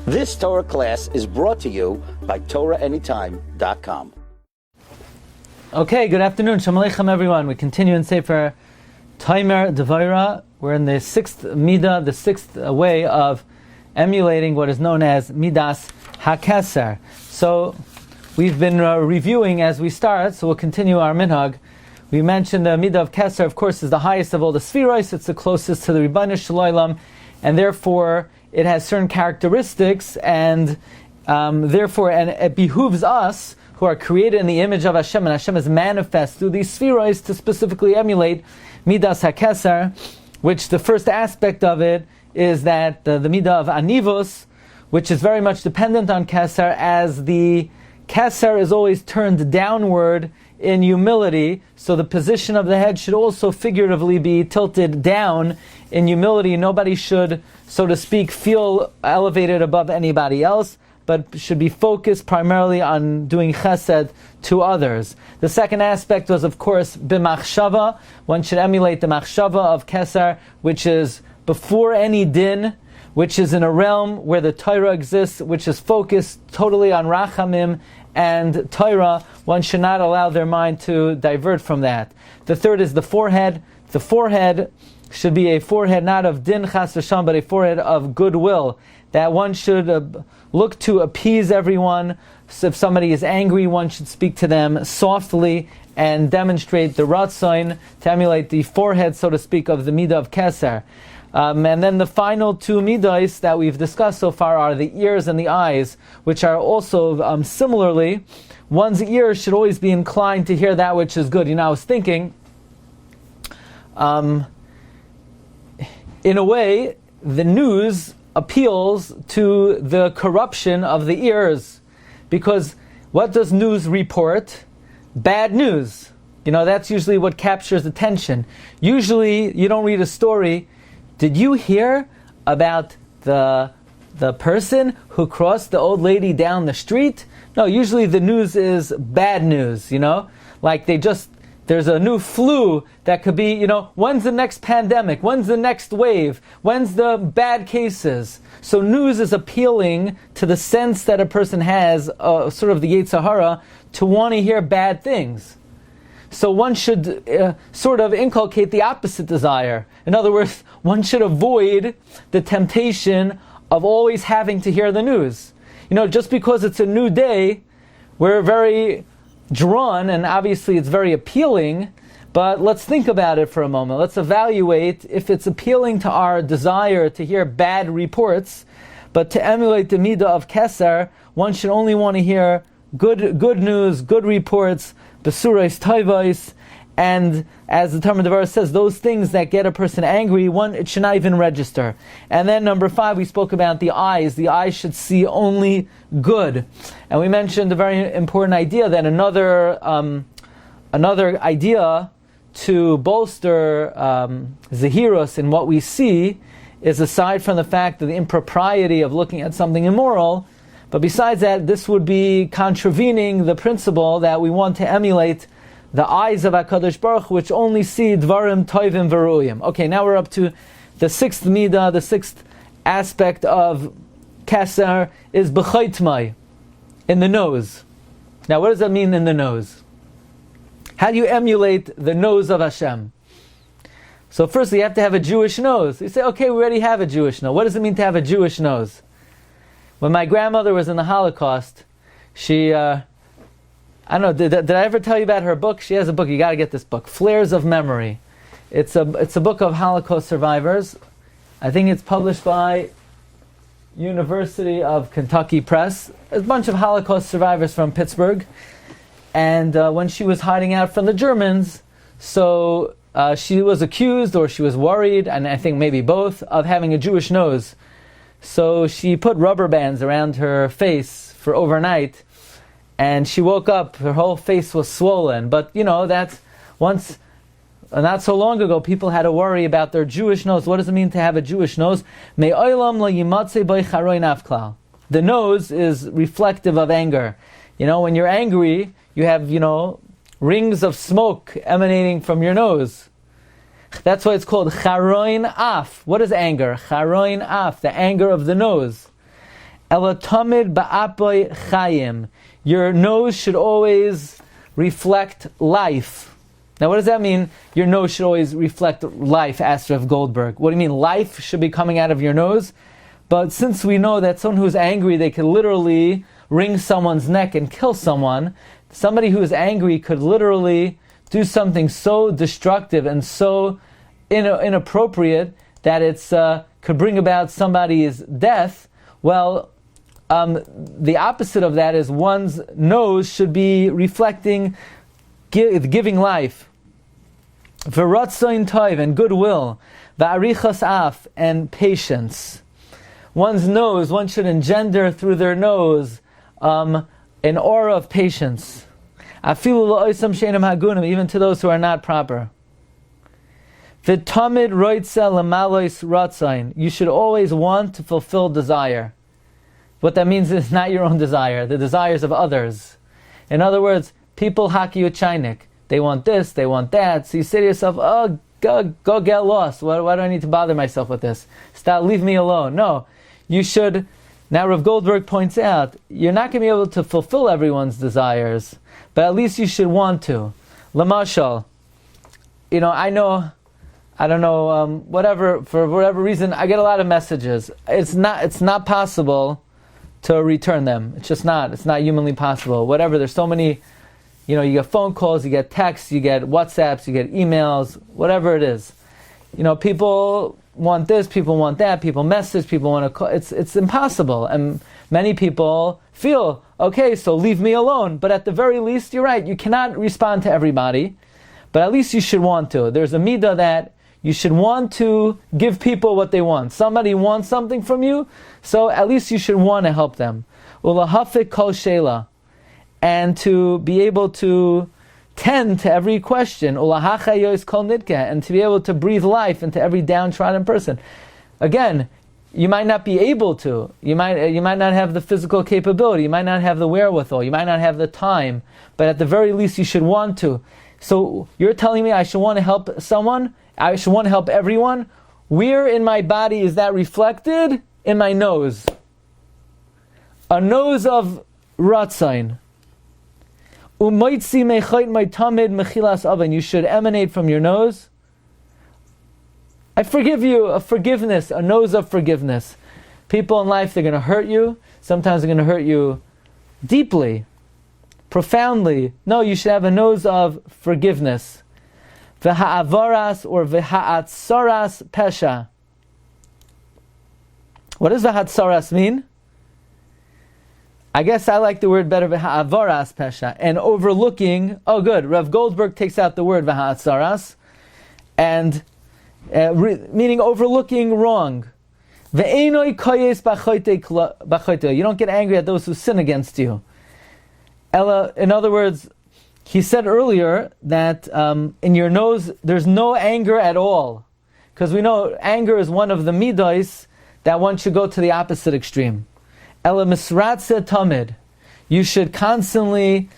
This Torah class is brought to you by TorahAnytime.com. Okay, good afternoon. Shalom Aleichem, everyone. We continue in Sefer Devorah. We're in the sixth Middah, the sixth way of emulating what is known as Midas HaKesser. So we've been reviewing as we start, so we'll continue our minhag. We mentioned the Middah of Kesser, of course, is the highest of all the Spheros. It's the closest to the Ribbonish Shalom, and therefore it has certain characteristics, and therefore it behooves us, who are created in the image of Hashem, and Hashem is manifest through these Spheros, to specifically emulate Midas HaKesser, which the first aspect of it is that the Middah of Anivus, which is very much dependent on Kesser, as the Kesser is always turned downward in humility, so the position of the head should also figuratively be tilted down in humility. Nobody should, so to speak, feel elevated above anybody else, but should be focused primarily on doing chesed to others. The second aspect was, of course, b'machshava. One should emulate the machshava of Kesser, which is before any din, which is in a realm where the Torah exists, which is focused totally on rachamim and Torah. One should not allow their mind to divert from that. The third is the forehead. The forehead should be a forehead not of din chas v'sham, but a forehead of goodwill, that one should look to appease everyone. So if somebody is angry, one should speak to them softly and demonstrate the ratzain, to emulate the forehead, so to speak, of the Middah of Kesser. And then the final two middos that we've discussed so far are the ears and the eyes, which are also similarly, one's ears should always be inclined to hear that which is good. You know, I was thinking, in a way, the news appeals to the corruption of the ears, because what does news report? Bad news. You know, that's usually what captures attention. Usually, you don't read a story. Did you hear about the person who crossed the old lady down the street? No, usually the news is bad news, you know? Like there's a new flu that could be, you know, when's the next pandemic? When's the next wave? When's the bad cases? So news is appealing to the sense that a person has, sort of the Yetzer Hara, to want to hear bad things. So one should sort of inculcate the opposite desire. In other words, one should avoid the temptation of always having to hear the news. You know, just because it's a new day, we're very drawn, and obviously it's very appealing, but let's think about it for a moment. Let's evaluate if it's appealing to our desire to hear bad reports, but to emulate the Middah of Kesser, one should only want to hear good news, good reports, besurais tovos, and as the Talmud Devorah says, those things that get a person angry, it should not even register. And then number 5, we spoke about the eyes. The eyes should see only good. And we mentioned a very important idea, that another idea to bolster zehiros in what we see is, aside from the fact of the impropriety of looking at something immoral, but besides that, this would be contravening the principle that we want to emulate the eyes of HaKadosh Baruch Hu, which only see dvarim toivim v'ru'im. Okay, now we're up to the sixth midah, the sixth aspect of Kesser is b'chaytmai, in the nose. Now what does that mean, in the nose? How do you emulate the nose of Hashem? So firstly, you have to have a Jewish nose. You say, okay, we already have a Jewish nose. What does it mean to have a Jewish nose? When my grandmother was in the Holocaust, she, I don't know, did I ever tell you about her book? She has a book, you got to get this book, Flares of Memory. It's a book of Holocaust survivors. I think it's published by University of Kentucky Press. A bunch of Holocaust survivors from Pittsburgh. And when she was hiding out from the Germans, so she was accused, or she was worried, and I think maybe both, of having a Jewish nose. So she put rubber bands around her face for overnight, and she woke up, her whole face was swollen. But you know, that's once, not so long ago, people had to worry about their Jewish nose. What does it mean to have a Jewish nose? The nose is reflective of anger. You know, when you're angry, you have, rings of smoke emanating from your nose. That's why it's called charoin af. What is anger? Charoin af, the anger of the nose. Ela tamid ba'apoy chayim. Your nose should always reflect life. Now what does that mean? Your nose should always reflect life, asked Rav Goldberg. What do you mean? Life should be coming out of your nose? But since we know that someone who's angry, they could literally wring someone's neck and kill someone, somebody who is angry could literally do something so destructive and so inappropriate that it's could bring about somebody's death. Well, the opposite of that is one's nose should be reflecting giving life. V'ratzain tov, and goodwill. V'arichas af, and patience. One's nose, one should engender through their nose an aura of patience. Afilu la'oisam she'enam hagunim, even to those who are not proper. V'tamid roitza l'malois ratzain. You should always want to fulfill desire. What that means is not your own desire, the desires of others. In other words, people haki uchainik. They want this, they want that. So you say to yourself, oh, go get lost. Why do I need to bother myself with this? Stop, leave me alone. No, you should. Now Rav Goldberg points out, you're not going to be able to fulfill everyone's desires, but at least you should want to. Lamashal, I don't know, for whatever reason, I get a lot of messages. It's not possible to return them. It's not humanly possible. Whatever, there's so many, you get phone calls, you get texts, you get WhatsApps, you get emails, whatever it is. People want this, people want that, people message, people want to call. It's impossible. And many people feel, okay, so leave me alone. But at the very least, you're right, you cannot respond to everybody, but at least you should want to. There's a Middah that you should want to give people what they want. Somebody wants something from you, so at least you should want to help them. Ulahafik kol sheila, and to be able to tend to every question. Ulahacha yois kol nidka, and to be able to breathe life into every downtrodden person. Again, you might not be able to. You might not have the physical capability. You might not have the wherewithal. You might not have the time. But at the very least, you should want to. So you're telling me I should want to help someone? I should want to help everyone? Where in my body is that reflected? In my nose. A nose of ratzain. Umoitzi mechait my tamid mechilas oven. You should emanate from your nose. I forgive you, a forgiveness, a nose of forgiveness. People in life, they're going to hurt you. Sometimes they're going to hurt you deeply, profoundly. No, you should have a nose of forgiveness. V'ha'avaras or v'ha'atsaras pesha. What does v'ha'atsaras mean? I guess I like the word better, v'ha'avaras pesha. And overlooking, oh good, Rav Goldberg takes out the word v'ha'atsaras, and meaning overlooking wrong. Ve'enoi koyes b'chote. You don't get angry at those who sin against you. In other words, he said earlier that in your nose there's no anger at all, because we know anger is one of the midos that one should go to the opposite extreme. Ela misratze tamid. You should constantly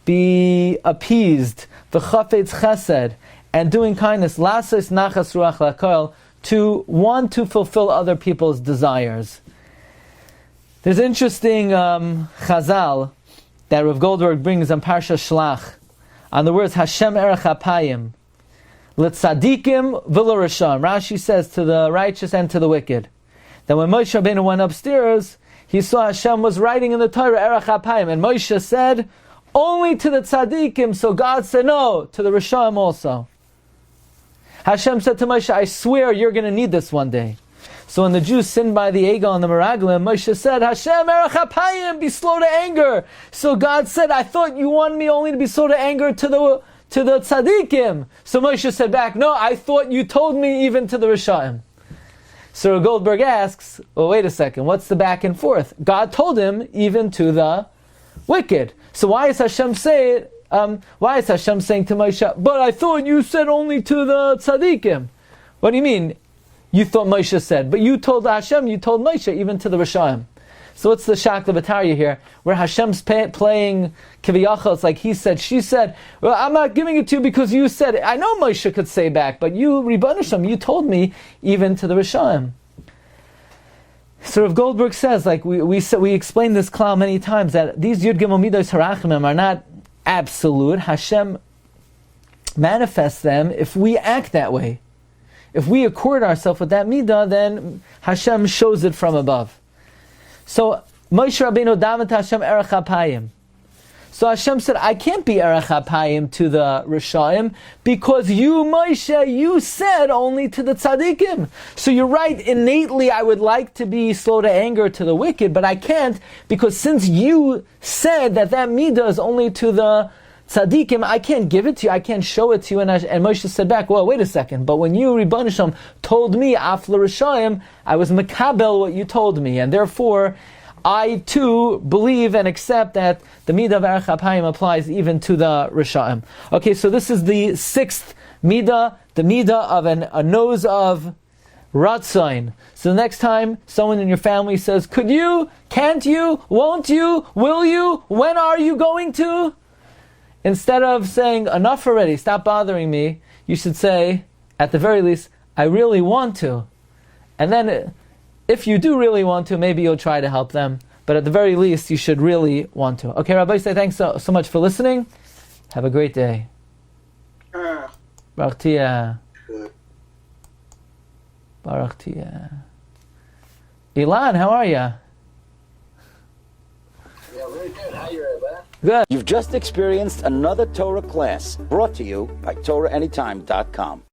be appeased. V'chafetz chesed, and doing kindness. Lasos nachas ruach lakol, to want to fulfill other people's desires. There's interesting chazal that Rav Goldberg brings on Parsha Shlach, on the words Hashem erech hapayim, l'tzadikim v'lo rasham. Rashi says to the righteous and to the wicked, that when Moshe Rabbeinu went upstairs, he saw Hashem was writing in the Torah erech hapayim, and Moshe said, only to the tzadikim, so God said no, to the rasham also. Hashem said to Moshe, I swear you're going to need this one day. So when the Jews sinned by the Egel and the Meraglim, Moshe said, Hashem erech hapayim, be slow to anger. So God said, I thought you wanted me only to be slow to anger to the tzaddikim. So Moshe said back, no, I thought you told me even to the Rishaim. So Goldberg asks, well, wait a second, what's the back and forth? God told him even to the wicked. So why is Hashem saying to Moshe, but I thought you said only to the tzaddikim? What do you mean? You thought Moshe said, but you told Hashem, you told Moshe, even to the Rishaim. So what's the Shakla Bataria here, where Hashem's playing Kiviyachal? It's like he said, she said, well, I'm not giving it to you because you said it. I know Moshe could say back, but you, Ribbono Shel Olam, you told me even to the Rishaim. So Rav Goldberg says, like we explained this klal many times, that these Yud Gimel Midos Harachimim are not absolute. Hashem manifests them if we act that way. If we accord ourselves with that midah, then Hashem shows it from above. So Moshe Rabbeinu davened to Hashem erech hapayim. So Hashem said, I can't be erech hapayim to the Rishaim because you, Moshe, you said only to the tzaddikim. So you're right, innately I would like to be slow to anger to the wicked, but I can't because since you said that midah is only to the tzaddikim, I can't give it to you, I can't show it to you. And Moshe said back, well, wait a second, but when you, Ribbon Shalom, told me, af l'Rishaim, I was makabel what you told me, and therefore, I too believe and accept that the midah of erech hapayim applies even to the Rishaim. Okay, so this is the sixth midah, the midah of a nose of Glatstein. So the next time someone in your family says, could you, can't you, won't you, will you, when are you going to? Instead of saying, enough already, stop bothering me, you should say, at the very least, I really want to. And then, if you do really want to, maybe you'll try to help them. But at the very least, you should really want to. Okay, Rabbi, say thanks so much for listening. Have a great day. Baruch Tia. Baruch Tia. Ilan, how are you? Yeah, very good. How are you, Rabbi? Good. You've just experienced another Torah class brought to you by TorahAnytime.com.